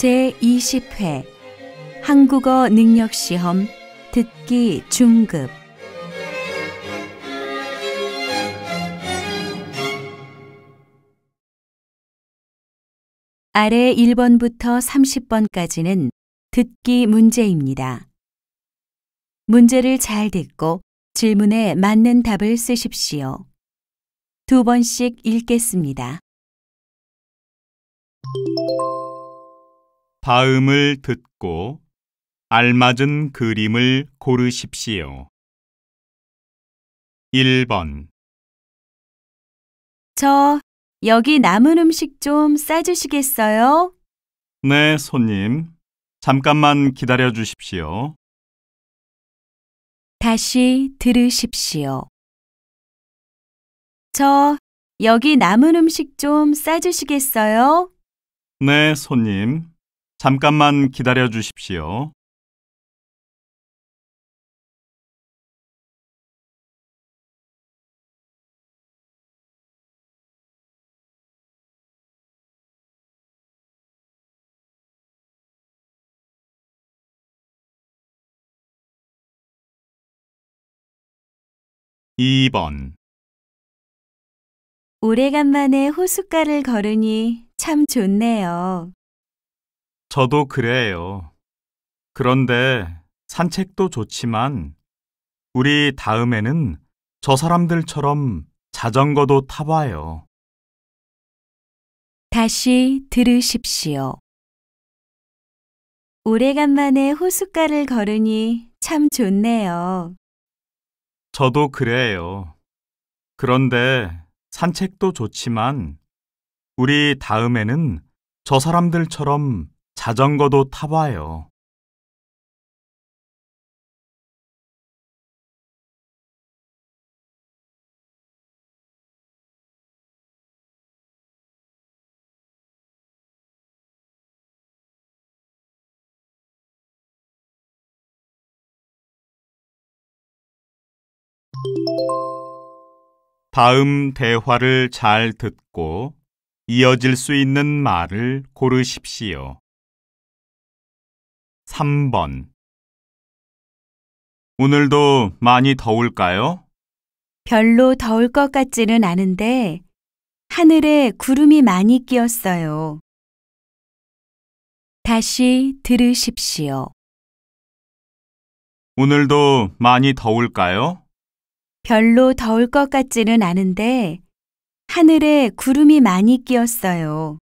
제20회 한국어 능력시험 듣기 중급 아래 1번부터 30번까지는 듣기 문제입니다. 문제를 잘 듣고 질문에 맞는 답을 쓰십시오. 2번씩 읽겠습니다. 다음을 듣고 알맞은 그림을 고르십시오. 1번 저 여기 남은 음식 좀 싸주시겠어요? 네, 손님. 잠깐만 기다려 주십시오. 다시 들으십시오. 저 여기 남은 음식 좀 싸주시겠어요? 네, 손님. 잠깐만 기다려 주십시오. 2번 오래간만에 호숫가를 걸으니 참 좋네요. 저도 그래요. 그런데 산책도 좋지만 우리 다음에는 저 사람들처럼 자전거도 타봐요. 다시 들으십시오. 오래간만에 호숫가를 걸으니 참 좋네요. 저도 그래요. 그런데 산책도 좋지만 우리 다음에는 저 사람들처럼 자전거도 타봐요. '다음 대화를 잘 듣고 이어질 수 있는 말을 고르십시오. 3번 오늘도 많이 더울까요? 별로 더울 것 같지는 않은데 하늘에 구름이 많이 끼었어요. 다시 들으십시오. 오늘도 많이 더울까요? 별로 더울 것 같지는 않은데 하늘에 구름이 많이 끼었어요.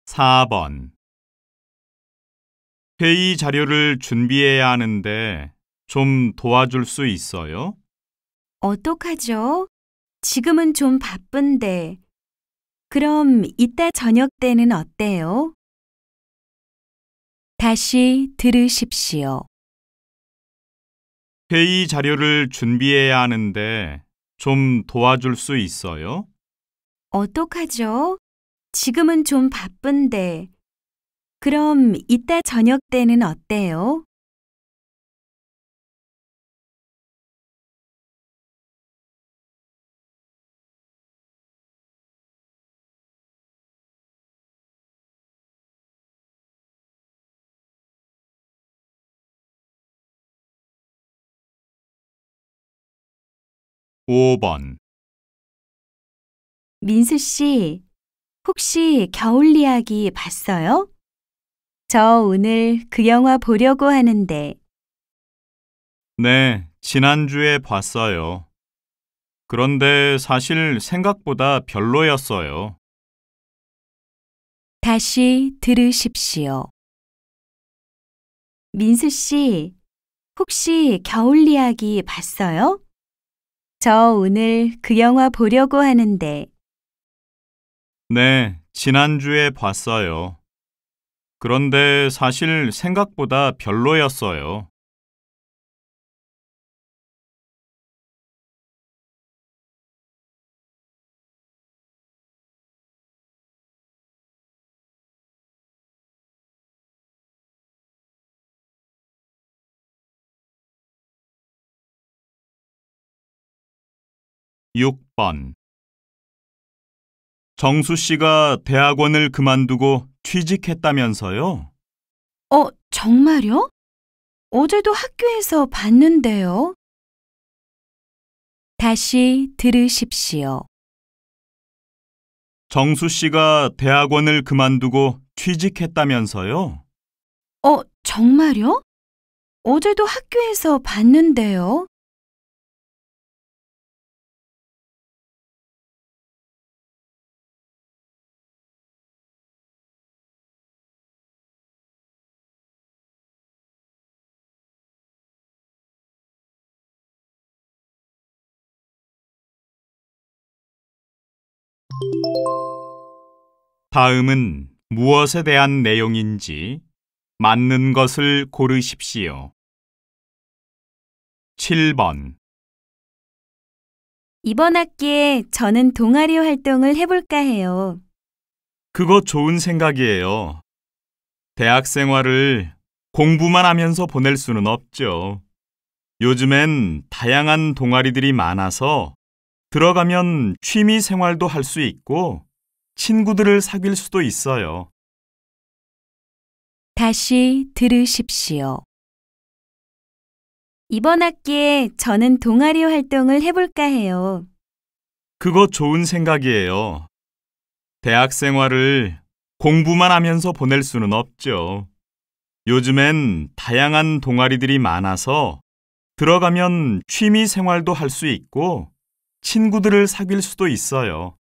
4번 회의 자료를 준비해야 하는데 좀 도와줄 수 있어요? 어떡하죠? 지금은 좀 바쁜데. 그럼 이따 저녁 때는 어때요? 다시 들으십시오. 회의 자료를 준비해야 하는데 좀 도와줄 수 있어요? 어떡하죠? 지금은 좀 바쁜데. 그럼 이따 저녁 때는 어때요? 오 번 민수 씨, 혹시 겨울 이야기 봤어요? 저 오늘 그 영화 보려고 하는데. 네, 지난주에 봤어요. 그런데 사실 생각보다 별로였어요. 다시 들으십시오. 민수 씨, 혹시 겨울 이야기 봤어요? 저 오늘 그 영화 보려고 하는데. 네, 지난주에 봤어요. 그런데 사실 생각보다 별로였어요. 6번. 정수 씨가 대학원을 그만두고 취직했다면서요? 정말요? 어제도 학교에서 봤는데요. 다시 들으십시오. 정수 씨가 대학원을 그만두고 취직했다면서요? 정말요? 어제도 학교에서 봤는데요. 다음은 무엇에 대한 내용인지 맞는 것을 고르십시오. 7번. 이번 학기에 저는 동아리 활동을 해볼까 해요. 그거 좋은 생각이에요. 대학 생활을 공부만 하면서 보낼 수는 없죠. 요즘엔 다양한 동아리들이 많아서 들어가면 취미 생활도 할 수 있고 친구들을 사귈 수도 있어요. 다시 들으십시오. 이번 학기에 저는 동아리 활동을 해볼까 해요. 그거 좋은 생각이에요. 대학 생활을 공부만 하면서 보낼 수는 없죠. 요즘엔 다양한 동아리들이 많아서 들어가면 취미 생활도 할 수 있고 친구들을 사귈 수도 있어요.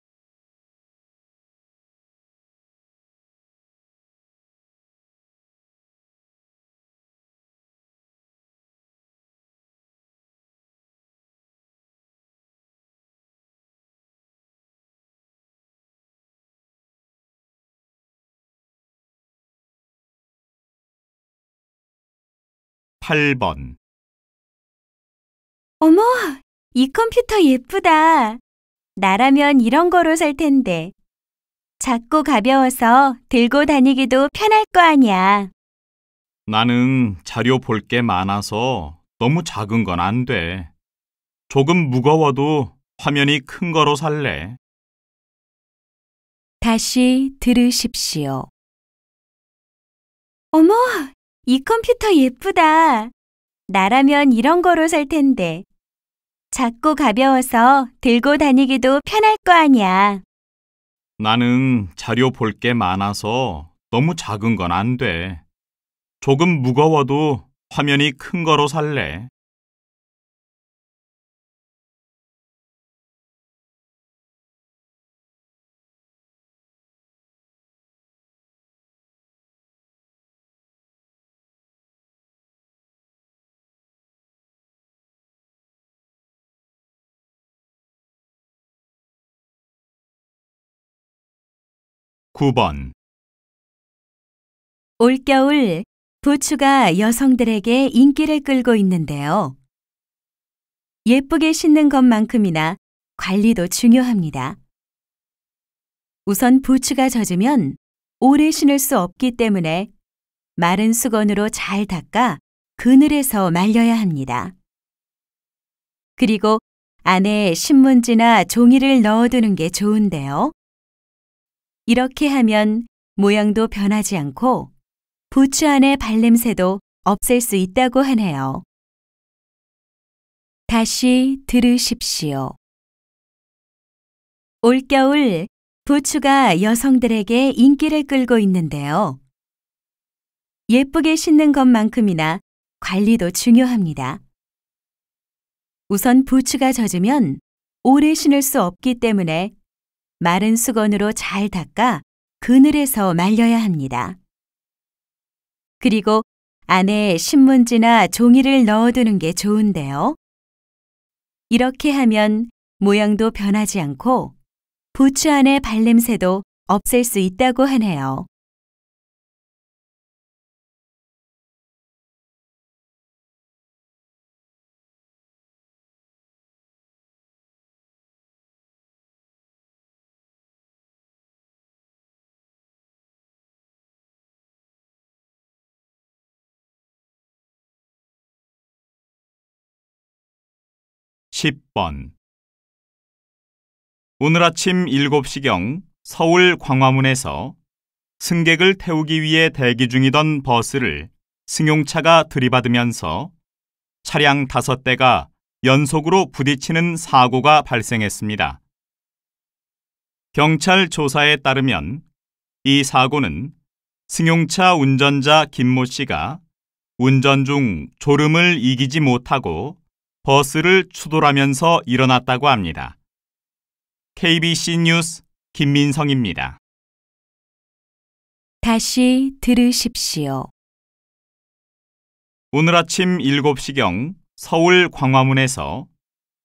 팔 번. 어머, 이 컴퓨터 예쁘다. 나라면 이런 거로 살 텐데. 작고 가벼워서 들고 다니기도 편할 거 아니야. 나는 자료 볼 게 많아서 너무 작은 건 안 돼. 조금 무거워도 화면이 큰 거로 살래. 다시 들으십시오. 어머, 이 컴퓨터 예쁘다. 나라면 이런 거로 살 텐데. 작고 가벼워서 들고 다니기도 편할 거 아니야. 나는 자료 볼 게 많아서 너무 작은 건 안 돼. 조금 무거워도 화면이 큰 거로 살래. 구 번. 올겨울 부추가 여성들에게 인기를 끌고 있는데요. 예쁘게 신는 것만큼이나 관리도 중요합니다. 우선 부추가 젖으면 오래 신을 수 없기 때문에 마른 수건으로 잘 닦아 그늘에서 말려야 합니다. 그리고 안에 신문지나 종이를 넣어두는 게 좋은데요. 이렇게 하면 모양도 변하지 않고 부추 안의 발냄새도 없앨 수 있다고 하네요. 다시 들으십시오. 올겨울 부추가 여성들에게 인기를 끌고 있는데요. 예쁘게 신는 것만큼이나 관리도 중요합니다. 우선 부추가 젖으면 오래 신을 수 없기 때문에 마른 수건으로 잘 닦아 그늘에서 말려야 합니다. 그리고 안에 신문지나 종이를 넣어두는 게 좋은데요. 이렇게 하면 모양도 변하지 않고 부추 안의 발냄새도 없앨 수 있다고 하네요. 십 번. 오늘 아침 7시경 서울 광화문에서 승객을 태우기 위해 대기 중이던 버스를 승용차가 들이받으면서 차량 5대가 연속으로 부딪히는 사고가 발생했습니다. 경찰 조사에 따르면 이 사고는 승용차 운전자 김모 씨가 운전 중 졸음을 이기지 못하고 버스를 추돌하면서 일어났다고 합니다. KBC 뉴스 김민성입니다. 다시 들으십시오. 오늘 아침 7시경 서울 광화문에서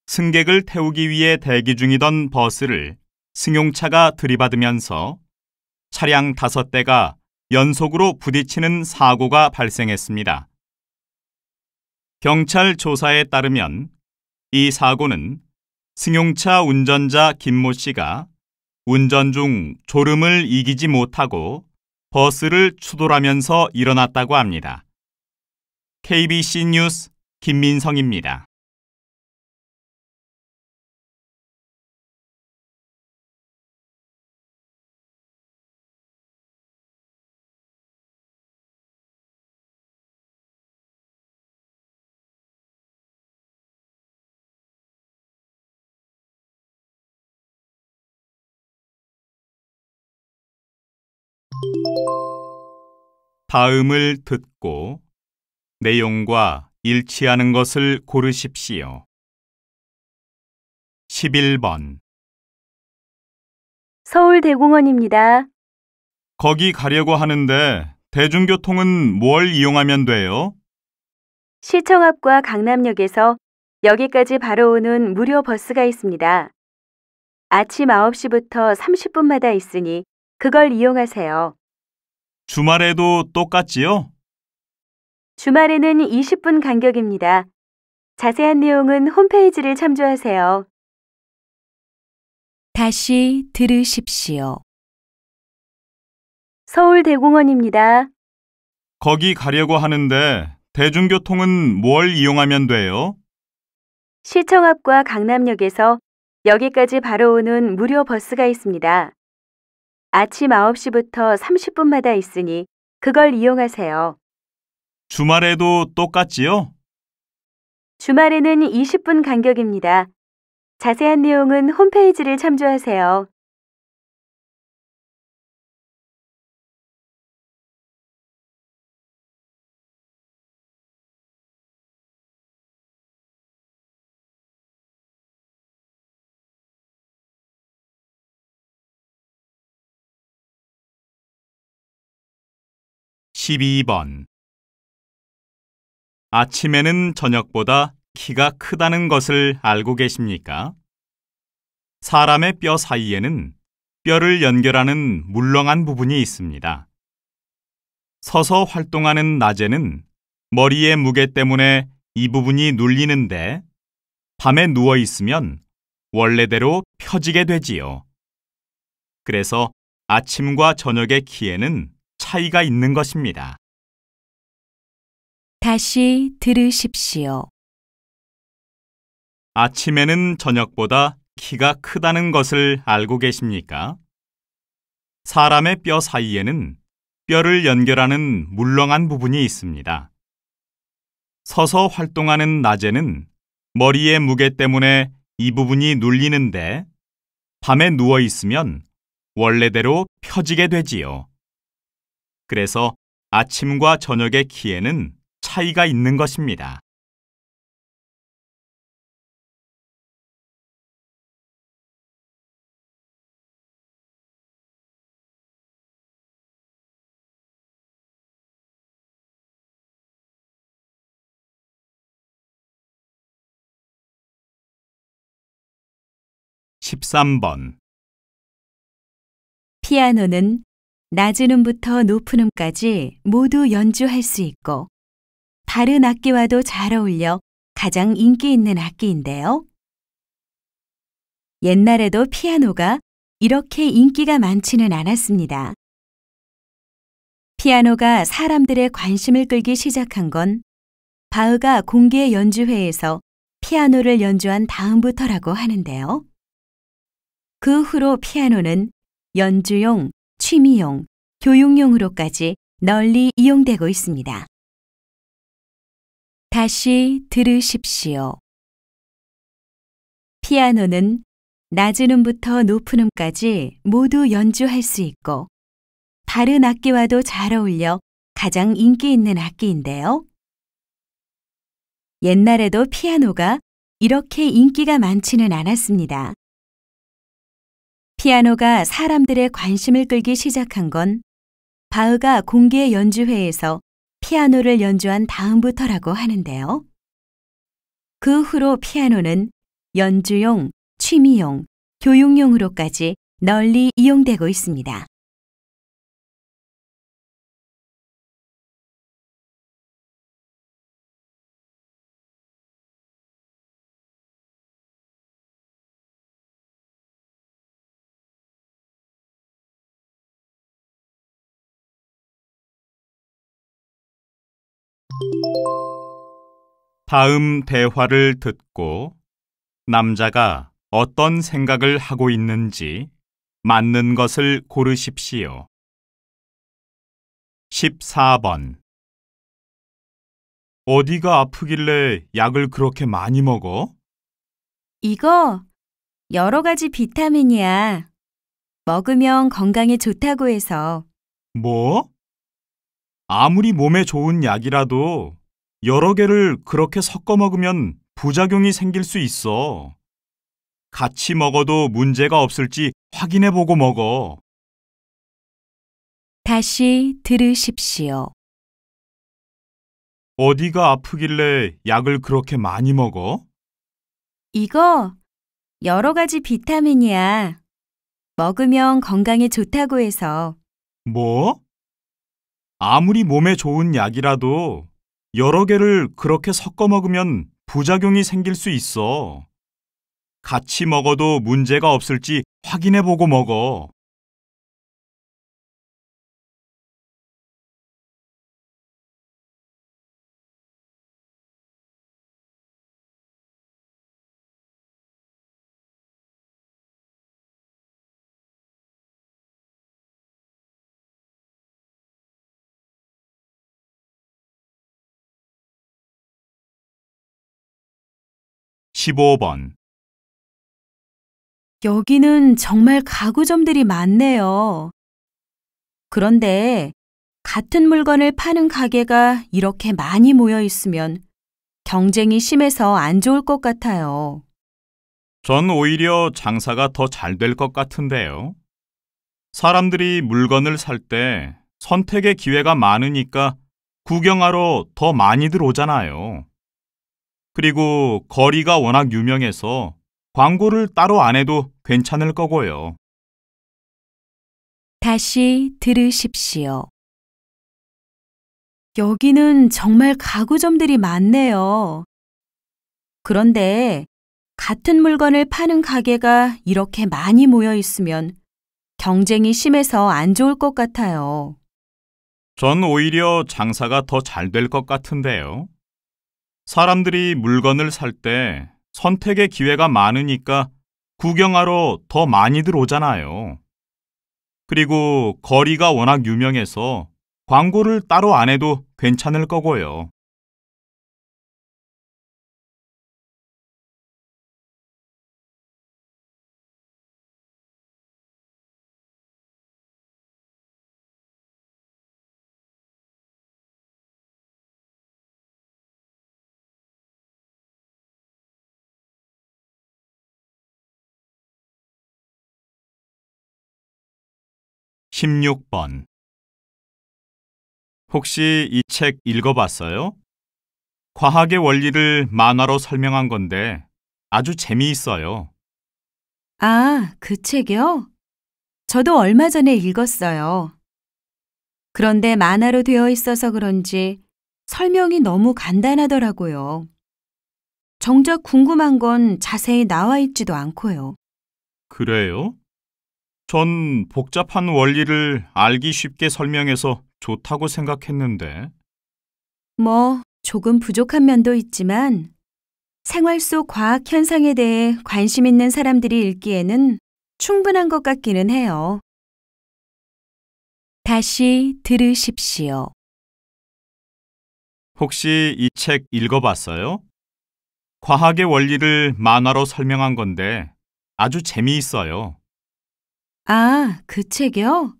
승객을 태우기 위해 대기 중이던 버스를 승용차가 들이받으면서 차량 5대가 연속으로 부딪히는 사고가 발생했습니다. 경찰 조사에 따르면 이 사고는 승용차 운전자 김모 씨가 운전 중 졸음을 이기지 못하고 버스를 추돌하면서 일어났다고 합니다. KBC 뉴스 김민성입니다. 다음을 듣고 내용과 일치하는 것을 고르십시오. 11번. 서울대공원입니다. 거기 가려고 하는데 대중교통은 뭘 이용하면 돼요? 시청 앞과 강남역에서 여기까지 바로 오는 무료 버스가 있습니다. 아침 9시부터 30분마다 있으니 그걸 이용하세요. 주말에도 똑같지요? 주말에는 20분 간격입니다. 자세한 내용은 홈페이지를 참조하세요. 다시 들으십시오. 서울대공원입니다. 거기 가려고 하는데 대중교통은 뭘 이용하면 돼요? 시청 앞과 강남역에서 여기까지 바로 오는 무료 버스가 있습니다. 아침 9시부터 30분마다 있으니 그걸 이용하세요. 주말에도 똑같지요? 주말에는 20분 간격입니다. 자세한 내용은 홈페이지를 참조하세요. (12번) 아침에는 저녁보다 키가 크다는 것을 알고 계십니까? 사람의 뼈 사이에는 뼈를 연결하는 물렁한 부분이 있습니다. 서서 활동하는 낮에는 머리의 무게 때문에 이 부분이 눌리는데 밤에 누워 있으면 원래대로 펴지게 되지요. 그래서 아침과 저녁의 키에는 차이가 있는 것입니다. 다시 들으십시오. 아침에는 저녁보다 키가 크다는 것을 알고 계십니까? 사람의 뼈 사이에는 뼈를 연결하는 물렁한 부분이 있습니다. 서서 활동하는 낮에는 머리의 무게 때문에 이 부분이 눌리는데 밤에 누워 있으면 원래대로 펴지게 되지요. 그래서 아침과 저녁의 키에는 차이가 있는 것입니다. (13번) 피아노는 낮은 음부터 높은 음까지 모두 연주할 수 있고 다른 악기와도 잘 어울려 가장 인기 있는 악기인데요. 옛날에도 피아노가 이렇게 인기가 많지는 않았습니다. 피아노가 사람들의 관심을 끌기 시작한 건 바흐가 공개 연주회에서 피아노를 연주한 다음부터라고 하는데요. 그 후로 피아노는 연주용, 취미용, 교육용으로까지 널리 이용되고 있습니다. 다시 들으십시오. 피아노는 낮은 음부터 높은 음까지 모두 연주할 수 있고 다른 악기와도 잘 어울려 가장 인기 있는 악기인데요. 옛날에도 피아노가 이렇게 인기가 많지는 않았습니다. 피아노가 사람들의 관심을 끌기 시작한 건 바흐가 공개 연주회에서 피아노를 연주한 다음부터라고 하는데요. 그 후로 피아노는 연주용, 취미용, 교육용으로까지 널리 이용되고 있습니다. 다음 대화를 듣고 남자가 어떤 생각을 하고 있는지 맞는 것을 고르십시오. 14번. 어디가 아프길래 약을 그렇게 많이 먹어? 이거 여러 가지 비타민이야. 먹으면 건강에 좋다고 해서. 뭐? 아무리 몸에 좋은 약이라도 여러 개를 그렇게 섞어 먹으면 부작용이 생길 수 있어. 같이 먹어도 문제가 없을지 확인해보고 먹어. 다시 들으십시오. 어디가 아프길래 약을 그렇게 많이 먹어? 이거 여러 가지 비타민이야. 먹으면 건강에 좋다고 해서. 뭐? 아무리 몸에 좋은 약이라도 여러 개를 그렇게 섞어 먹으면 부작용이 생길 수 있어. 같이 먹어도 문제가 없을지 확인해보고 먹어. (15번) 여기는 정말 가구점들이 많네요. 그런데 같은 물건을 파는 가게가 이렇게 많이 모여 있으면 경쟁이 심해서 안 좋을 것 같아요. 전 오히려 장사가 더 잘 될 것 같은데요. 사람들이 물건을 살 때 선택의 기회가 많으니까 구경하러 더 많이들 오잖아요. 그리고 거리가 워낙 유명해서 광고를 따로 안 해도 괜찮을 거고요. 다시 들으십시오. 여기는 정말 가구점들이 많네요. 그런데 같은 물건을 파는 가게가 이렇게 많이 모여 있으면 경쟁이 심해서 안 좋을 것 같아요. 전 오히려 장사가 더 잘 될 것 같은데요. 사람들이 물건을 살 때 선택의 기회가 많으니까 구경하러 더 많이들 오잖아요. 그리고 거리가 워낙 유명해서 광고를 따로 안 해도 괜찮을 거고요. (16번) 혹시 이 책 읽어봤어요? 과학의 원리를 만화로 설명한 건데 아주 재미있어요. 아, 그 책이요? 저도 얼마 전에 읽었어요. 그런데 만화로 되어 있어서 그런지 설명이 너무 간단하더라고요. 정작 궁금한 건 자세히 나와 있지도 않고요. 그래요? 전 복잡한 원리를 알기 쉽게 설명해서 좋다고 생각했는데. 뭐, 조금 부족한 면도 있지만 생활 속 과학 현상에 대해 관심 있는 사람들이 읽기에는 충분한 것 같기는 해요. 다시 들으십시오. 혹시 이 책 읽어봤어요? 과학의 원리를 만화로 설명한 건데 아주 재미있어요. 아, 그 책이요?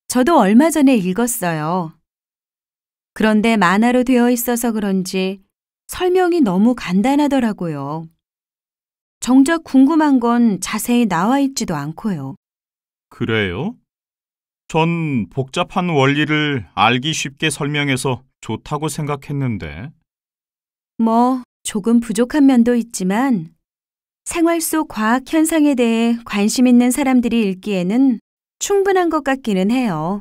저도 얼마 전에 읽었어요. 그런데 만화로 되어 있어서 그런지 설명이 너무 간단하더라고요. 정작 궁금한 건 자세히 나와 있지도 않고요. 그래요? 전 복잡한 원리를 알기 쉽게 설명해서 좋다고 생각했는데. 조금 부족한 면도 있지만 생활 속 과학 현상에 대해 관심 있는 사람들이 읽기에는 충분한 것 같기는 해요.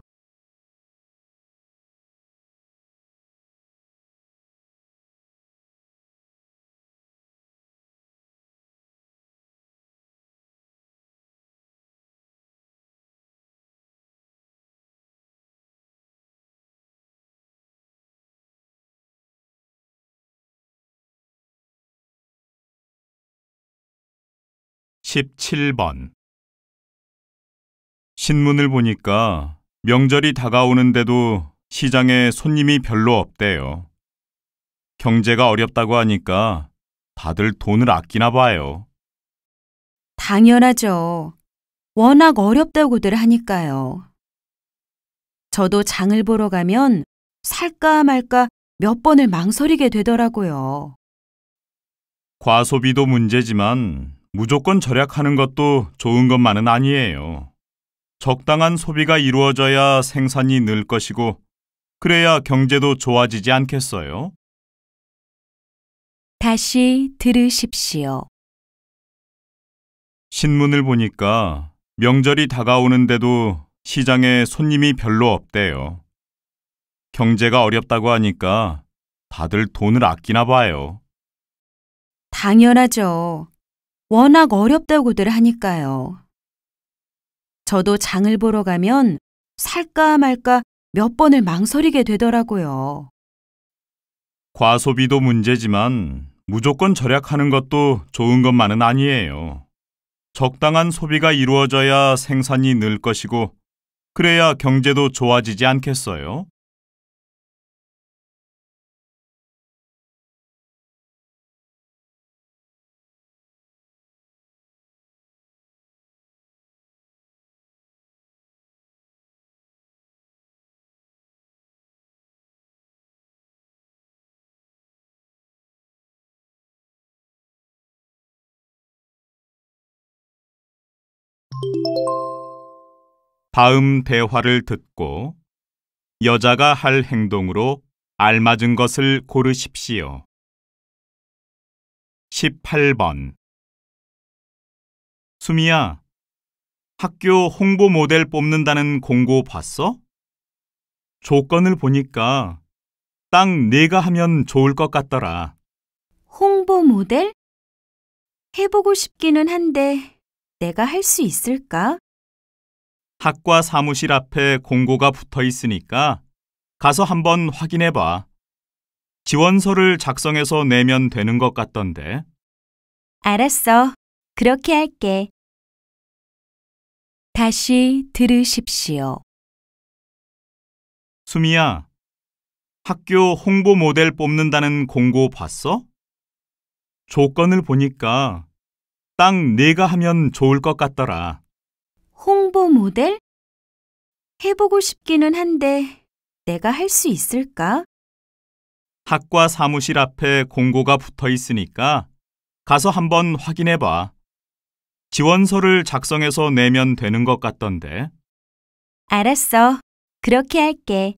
십칠 번 신문을 보니까 명절이 다가오는데도 시장에 손님이 별로 없대요. 경제가 어렵다고 하니까 다들 돈을 아끼나 봐요. 당연하죠. 워낙 어렵다고들 하니까요. 저도 장을 보러 가면 살까 말까 몇 번을 망설이게 되더라고요. 과소비도 문제지만 무조건 절약하는 것도 좋은 것만은 아니에요. 적당한 소비가 이루어져야 생산이 늘 것이고, 그래야 경제도 좋아지지 않겠어요? 다시 들으십시오. 신문을 보니까 명절이 다가오는데도 시장에 손님이 별로 없대요. 경제가 어렵다고 하니까 다들 돈을 아끼나 봐요. 당연하죠. 워낙 어렵다고들 하니까요. 저도 장을 보러 가면 살까 말까 몇 번을 망설이게 되더라고요. 과소비도 문제지만 무조건 절약하는 것도 좋은 것만은 아니에요. 적당한 소비가 이루어져야 생산이 늘 것이고, 그래야 경제도 좋아지지 않겠어요? 다음 대화를 듣고 여자가 할 행동으로 알맞은 것을 고르십시오. 18번 수미야, 학교 홍보 모델 뽑는다는 공고 봤어? 조건을 보니까 딱 네가 하면 좋을 것 같더라. 홍보 모델? 해보고 싶기는 한데 내가 할 수 있을까? 학과 사무실 앞에 공고가 붙어 있으니까 가서 한번 확인해 봐. 지원서를 작성해서 내면 되는 것 같던데. 알았어. 그렇게 할게. 다시 들으십시오. 수미야, 학교 홍보 모델 뽑는다는 공고 봤어? 조건을 보니까 딱 네가 하면 좋을 것 같더라. 홍보 모델? 해보고 싶기는 한데 내가 할 수 있을까? 학과 사무실 앞에 공고가 붙어 있으니까 가서 한번 확인해 봐. 지원서를 작성해서 내면 되는 것 같던데. 알았어. 그렇게 할게.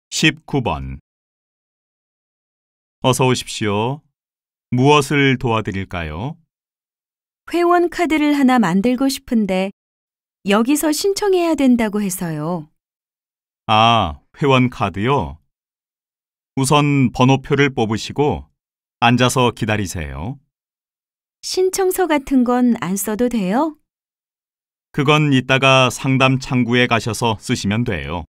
십구 번 어서 오십시오. 무엇을 도와드릴까요? 회원 카드를 하나 만들고 싶은데 여기서 신청해야 된다고 해서요. 아, 회원 카드요? 우선 번호표를 뽑으시고 앉아서 기다리세요. 신청서 같은 건 안 써도 돼요? 그건 이따가 상담 창구에 가셔서 쓰시면 돼요.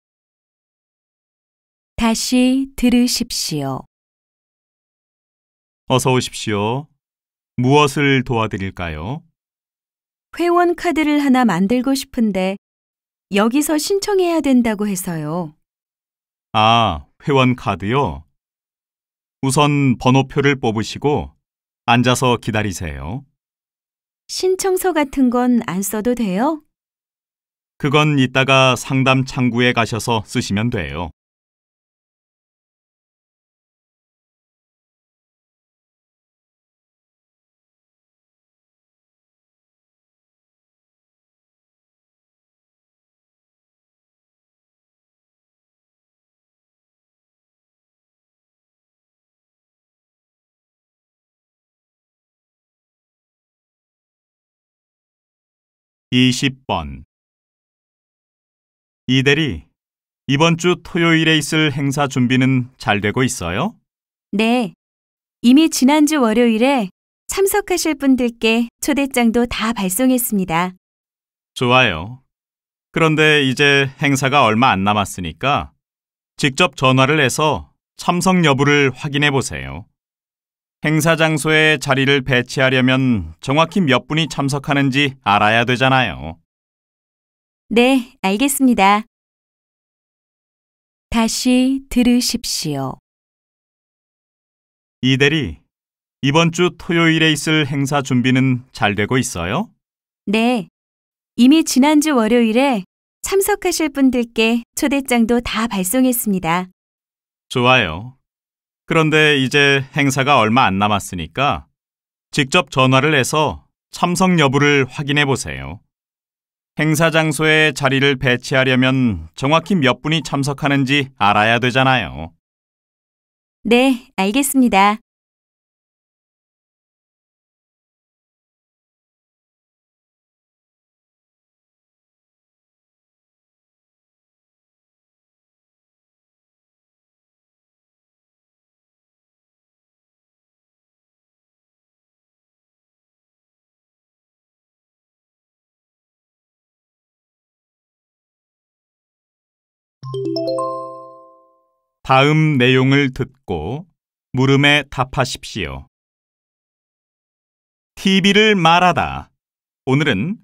다시 들으십시오. 어서 오십시오. 무엇을 도와드릴까요? 회원 카드를 하나 만들고 싶은데 여기서 신청해야 된다고 해서요. 아, 회원 카드요? 우선 번호표를 뽑으시고 앉아서 기다리세요. 신청서 같은 건 안 써도 돼요? 그건 이따가 상담 창구에 가셔서 쓰시면 돼요. (20번) 이대리, 이번 주 토요일에 있을 행사 준비는 잘 되고 있어요? 네. 이미 지난주 월요일에 참석하실 분들께 초대장도 다 발송했습니다. 좋아요. 그런데 이제 행사가 얼마 안 남았으니까 직접 전화를 해서 참석 여부를 확인해 보세요. 행사 장소에 자리를 배치하려면 정확히 몇 분이 참석하는지 알아야 되잖아요. 네, 알겠습니다. 다시 들으십시오. 이대리, 이번 주 토요일에 있을 행사 준비는 잘 되고 있어요? 네. 이미 지난주 월요일에 참석하실 분들께 초대장도 다 발송했습니다. 좋아요. 그런데 이제 행사가 얼마 안 남았으니까 직접 전화를 해서 참석 여부를 확인해 보세요. 행사 장소에 자리를 배치하려면 정확히 몇 분이 참석하는지 알아야 되잖아요. 네, 알겠습니다. 다음 내용을 듣고 물음에 답하십시오. TV를 말하다. 오늘은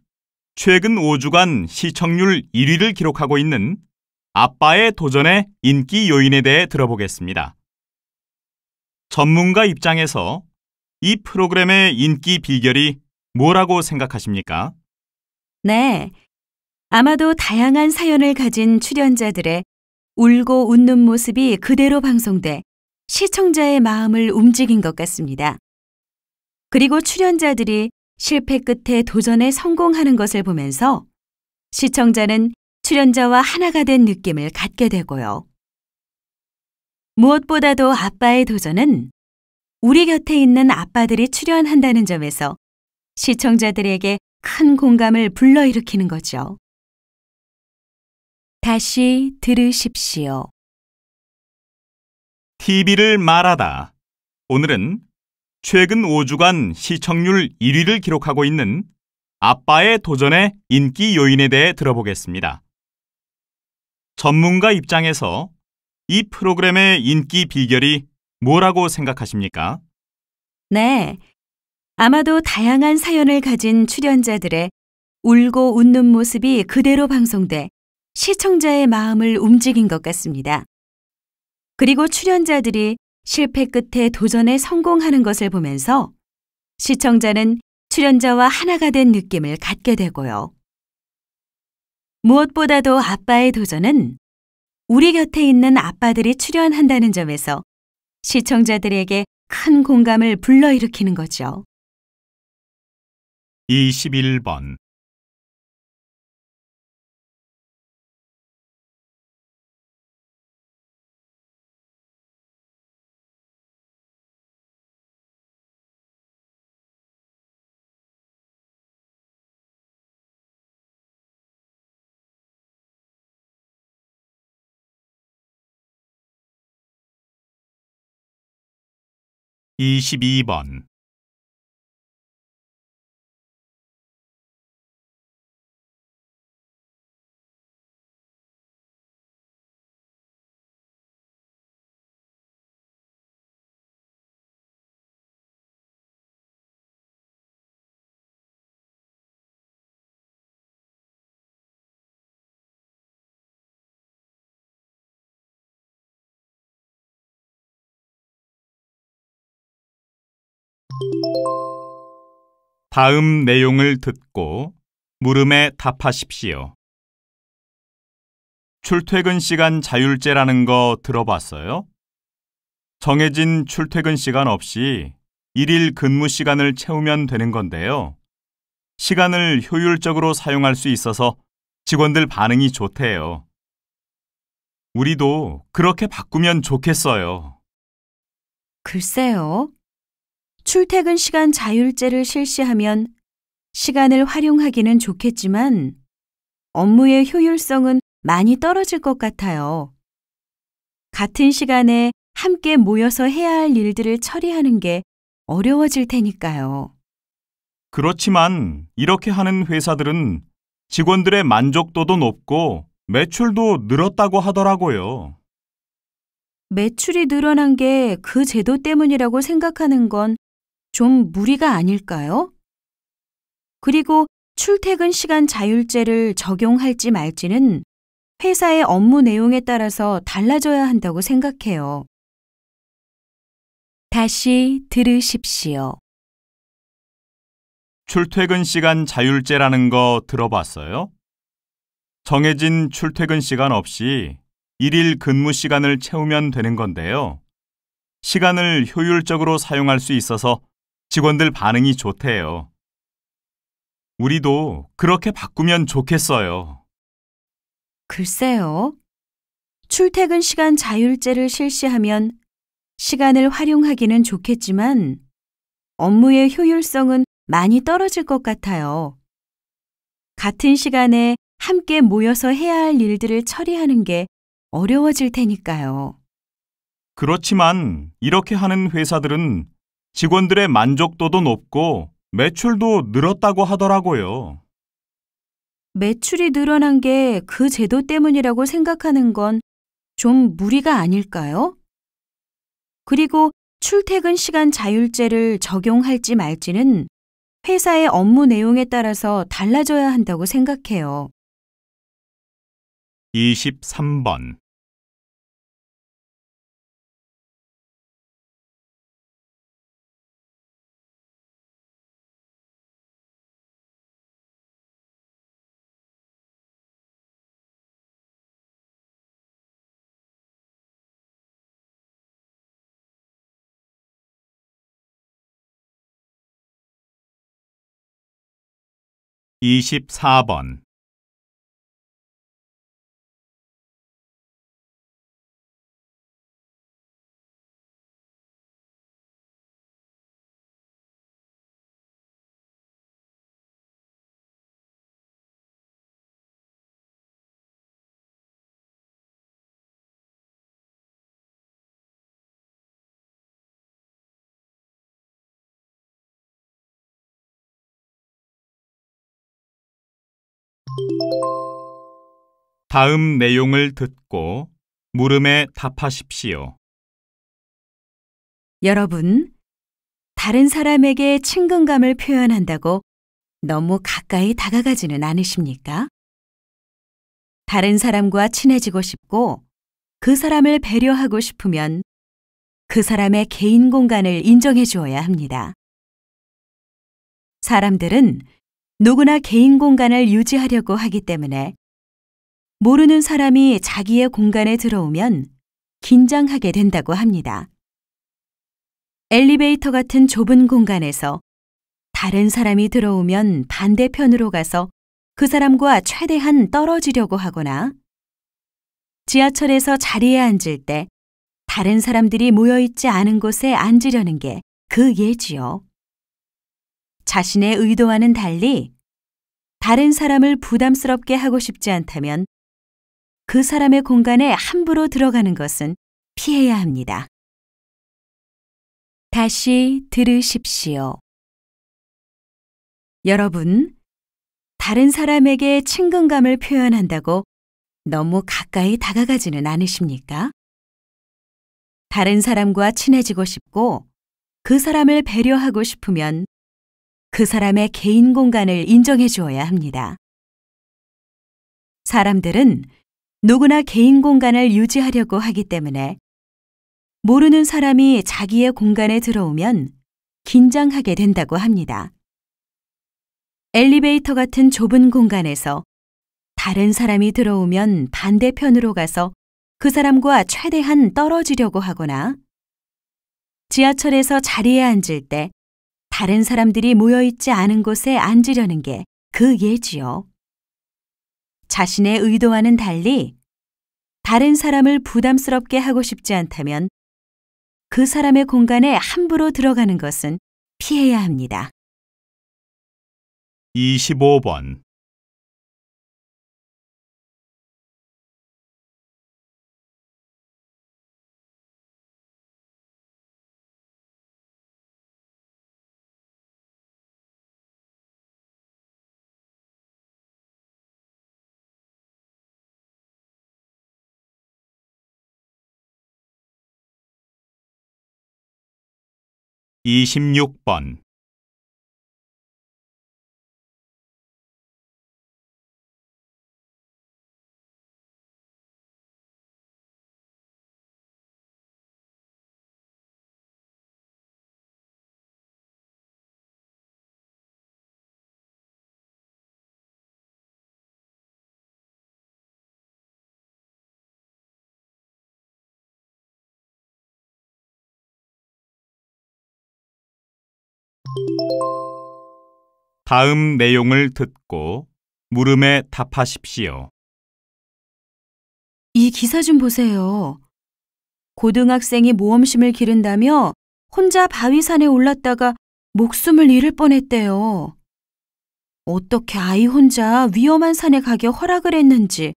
최근 5주간 시청률 1위를 기록하고 있는 아빠의 도전의 인기 요인에 대해 들어보겠습니다. 전문가 입장에서 이 프로그램의 인기 비결이 뭐라고 생각하십니까? 네. 아마도 다양한 사연을 가진 출연자들의 울고 웃는 모습이 그대로 방송돼 시청자의 마음을 움직인 것 같습니다. 그리고 출연자들이 실패 끝에 도전에 성공하는 것을 보면서 시청자는 출연자와 하나가 된 느낌을 갖게 되고요. 무엇보다도 아빠의 도전은 우리 곁에 있는 아빠들이 출연한다는 점에서 시청자들에게 큰 공감을 불러일으키는 거죠. 다시 들으십시오. TV를 말하다. 오늘은 최근 5주간 시청률 1위를 기록하고 있는 아빠의 도전의 인기 요인에 대해 들어보겠습니다. 전문가 입장에서 이 프로그램의 인기 비결이 뭐라고 생각하십니까? 네. 아마도 다양한 사연을 가진 출연자들의 울고 웃는 모습이 그대로 방송돼 시청자의 마음을 움직인 것 같습니다. 그리고 출연자들이 실패 끝에 도전에 성공하는 것을 보면서 시청자는 출연자와 하나가 된 느낌을 갖게 되고요. 무엇보다도 아빠의 도전은 우리 곁에 있는 아빠들이 출연한다는 점에서 시청자들에게 큰 공감을 불러일으키는 거죠. 21번 22번. 다음 내용을 듣고 물음에 답하십시오. 출퇴근 시간 자율제라는 거 들어봤어요? 정해진 출퇴근 시간 없이 일일 근무 시간을 채우면 되는 건데요. 시간을 효율적으로 사용할 수 있어서 직원들 반응이 좋대요. 우리도 그렇게 바꾸면 좋겠어요. 글쎄요. 출퇴근 시간 자율제를 실시하면 시간을 활용하기는 좋겠지만 업무의 효율성은 많이 떨어질 것 같아요. 같은 시간에 함께 모여서 해야 할 일들을 처리하는 게 어려워질 테니까요. 그렇지만 이렇게 하는 회사들은 직원들의 만족도도 높고 매출도 늘었다고 하더라고요. 매출이 늘어난 게 그 제도 때문이라고 생각하는 건 좀 무리가 아닐까요? 그리고 출퇴근 시간 자율제를 적용할지 말지는 회사의 업무 내용에 따라서 달라져야 한다고 생각해요. 다시 들으십시오. 출퇴근 시간 자율제라는 거 들어봤어요? 정해진 출퇴근 시간 없이 일일 근무 시간을 채우면 되는 건데요. 시간을 효율적으로 사용할 수 있어서 직원들 반응이 좋대요. 우리도 그렇게 바꾸면 좋겠어요. 글쎄요. 출퇴근 시간 자율제를 실시하면 시간을 활용하기는 좋겠지만 업무의 효율성은 많이 떨어질 것 같아요. 같은 시간에 함께 모여서 해야 할 일들을 처리하는 게 어려워질 테니까요. 그렇지만 이렇게 하는 회사들은 직원들의 만족도도 높고 매출도 늘었다고 하더라고요. 매출이 늘어난 게 그 제도 때문이라고 생각하는 건 좀 무리가 아닐까요? 그리고 출퇴근 시간 자율제를 적용할지 말지는 회사의 업무 내용에 따라서 달라져야 한다고 생각해요. 23번. 이십사 번. 다음 내용을 듣고 물음에 답하십시오. 여러분, 다른 사람에게 친근감을 표현한다고 너무 가까이 다가가지는 않으십니까? 다른 사람과 친해지고 싶고 그 사람을 배려하고 싶으면 그 사람의 개인 공간을 인정해 주어야 합니다. 사람들은 누구나 개인 공간을 유지하려고 하기 때문에 모르는 사람이 자기의 공간에 들어오면 긴장하게 된다고 합니다. 엘리베이터 같은 좁은 공간에서 다른 사람이 들어오면 반대편으로 가서 그 사람과 최대한 떨어지려고 하거나 지하철에서 자리에 앉을 때 다른 사람들이 모여있지 않은 곳에 앉으려는 게 그 예지요. 자신의 의도와는 달리 다른 사람을 부담스럽게 하고 싶지 않다면 그 사람의 공간에 함부로 들어가는 것은 피해야 합니다. 다시 들으십시오. 여러분, 다른 사람에게 친근감을 표현한다고 너무 가까이 다가가지는 않으십니까? 다른 사람과 친해지고 싶고 그 사람을 배려하고 싶으면 그 사람의 개인 공간을 인정해 주어야 합니다. 사람들은 누구나 개인 공간을 유지하려고 하기 때문에 모르는 사람이 자기의 공간에 들어오면 긴장하게 된다고 합니다. 엘리베이터 같은 좁은 공간에서 다른 사람이 들어오면 반대편으로 가서 그 사람과 최대한 떨어지려고 하거나 지하철에서 자리에 앉을 때 다른 사람들이 모여있지 않은 곳에 앉으려는 게 그 예지요. 자신의 의도와는 달리 다른 사람을 부담스럽게 하고 싶지 않다면 그 사람의 공간에 함부로 들어가는 것은 피해야 합니다. 25번.26번. 다음 내용을 듣고 물음에 답하십시오. 이 기사 좀 보세요. 고등학생이 모험심을 기른다며 혼자 바위산에 올랐다가 목숨을 잃을 뻔했대요. 어떻게 아이 혼자 위험한 산에 가게 허락을 했는지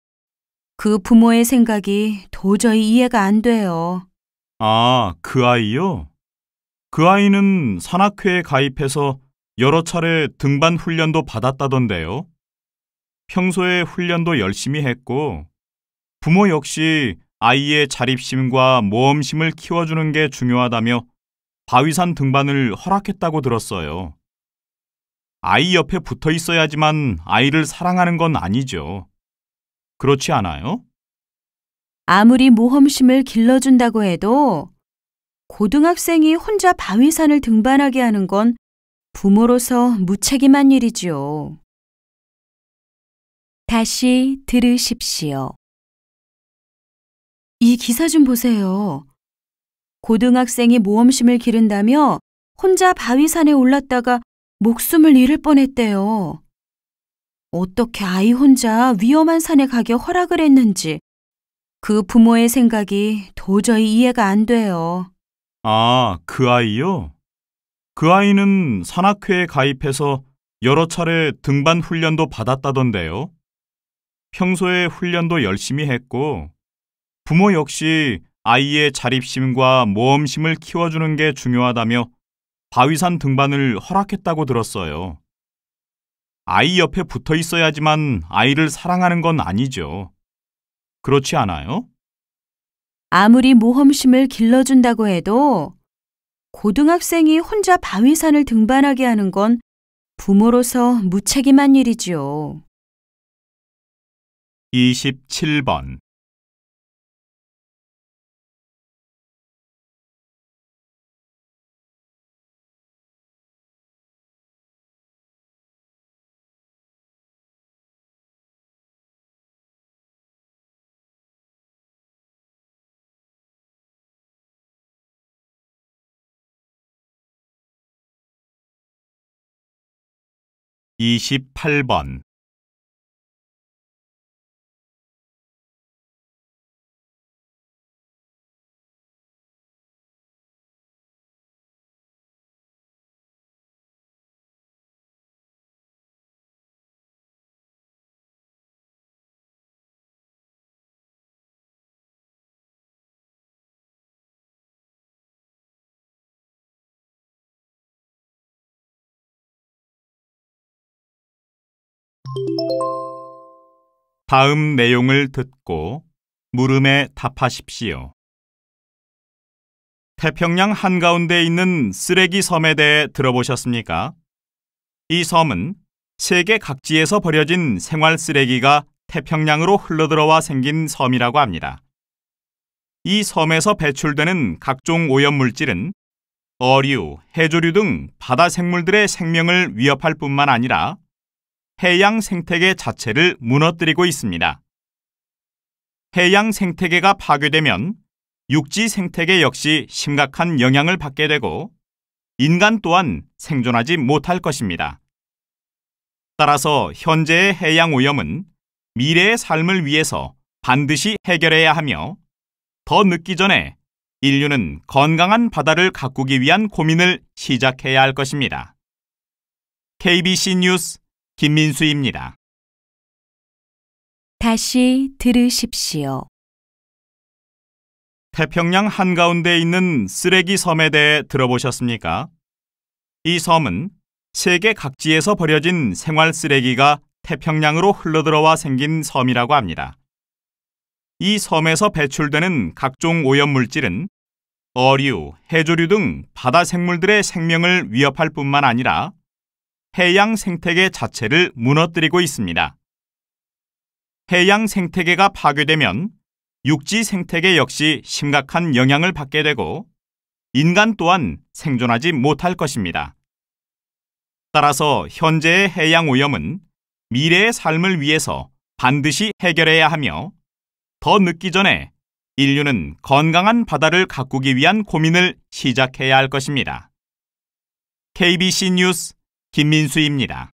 그 부모의 생각이 도저히 이해가 안 돼요. 아, 그 아이요? 그 아이는 산악회에 가입해서 여러 차례 등반 훈련도 받았다던데요. 평소에 훈련도 열심히 했고, 부모 역시 아이의 자립심과 모험심을 키워주는 게 중요하다며 바위산 등반을 허락했다고 들었어요. 아이 옆에 붙어 있어야지만 아이를 사랑하는 건 아니죠. 그렇지 않아요? 아무리 모험심을 길러준다고 해도 고등학생이 혼자 바위산을 등반하게 하는 건 부모로서 무책임한 일이지요. 다시 들으십시오. 이 기사 좀 보세요. 고등학생이 모험심을 기른다며 혼자 바위산에 올랐다가 목숨을 잃을 뻔했대요. 어떻게 아이 혼자 위험한 산에 가게 허락을 했는지 그 부모의 생각이 도저히 이해가 안 돼요. 아, 그 아이요? 그 아이는 산악회에 가입해서 여러 차례 등반 훈련도 받았다던데요. 평소에 훈련도 열심히 했고, 부모 역시 아이의 자립심과 모험심을 키워주는 게 중요하다며 바위산 등반을 허락했다고 들었어요. 아이 옆에 붙어 있어야지만 아이를 사랑하는 건 아니죠. 그렇지 않아요? 아무리 모험심을 길러준다고 해도 고등학생이 혼자 바위산을 등반하게 하는 건 부모로서 무책임한 일이지요. 27번. 이십팔 번. 다음 내용을 듣고 물음에 답하십시오. 태평양 한가운데 있는 쓰레기 섬에 대해 들어보셨습니까? 이 섬은 세계 각지에서 버려진 생활 쓰레기가 태평양으로 흘러들어와 생긴 섬이라고 합니다. 이 섬에서 배출되는 각종 오염물질은 어류, 해조류 등 바다 생물들의 생명을 위협할 뿐만 아니라 해양 생태계 자체를 무너뜨리고 있습니다. 해양 생태계가 파괴되면 육지 생태계 역시 심각한 영향을 받게 되고 인간 또한 생존하지 못할 것입니다. 따라서 현재의 해양 오염은 미래의 삶을 위해서 반드시 해결해야 하며 더 늦기 전에 인류는 건강한 바다를 가꾸기 위한 고민을 시작해야 할 것입니다. KBC 뉴스 김민수입니다. 다시 들으십시오. 태평양 한가운데 있는 쓰레기 섬에 대해 들어보셨습니까? 이 섬은 세계 각지에서 버려진 생활 쓰레기가 태평양으로 흘러들어와 생긴 섬이라고 합니다. 이 섬에서 배출되는 각종 오염물질은 어류, 해조류 등 바다 생물들의 생명을 위협할 뿐만 아니라 해양 생태계 자체를 무너뜨리고 있습니다. 해양 생태계가 파괴되면 육지 생태계 역시 심각한 영향을 받게 되고 인간 또한 생존하지 못할 것입니다. 따라서 현재의 해양 오염은 미래의 삶을 위해서 반드시 해결해야 하며 더 늦기 전에 인류는 건강한 바다를 가꾸기 위한 고민을 시작해야 할 것입니다. KBC 뉴스 김민수입니다.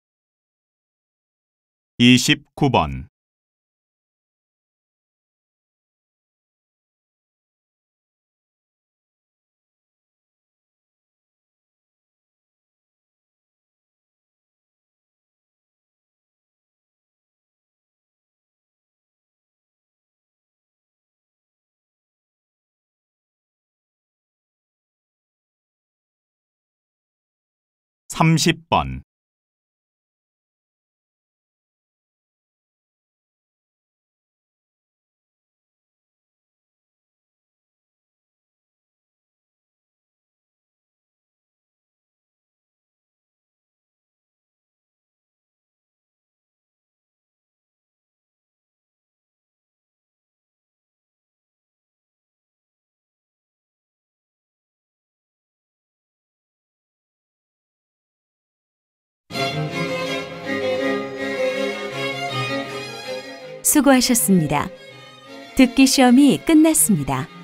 29번 삼십 번 수고하셨습니다. 듣기 시험이 끝났습니다.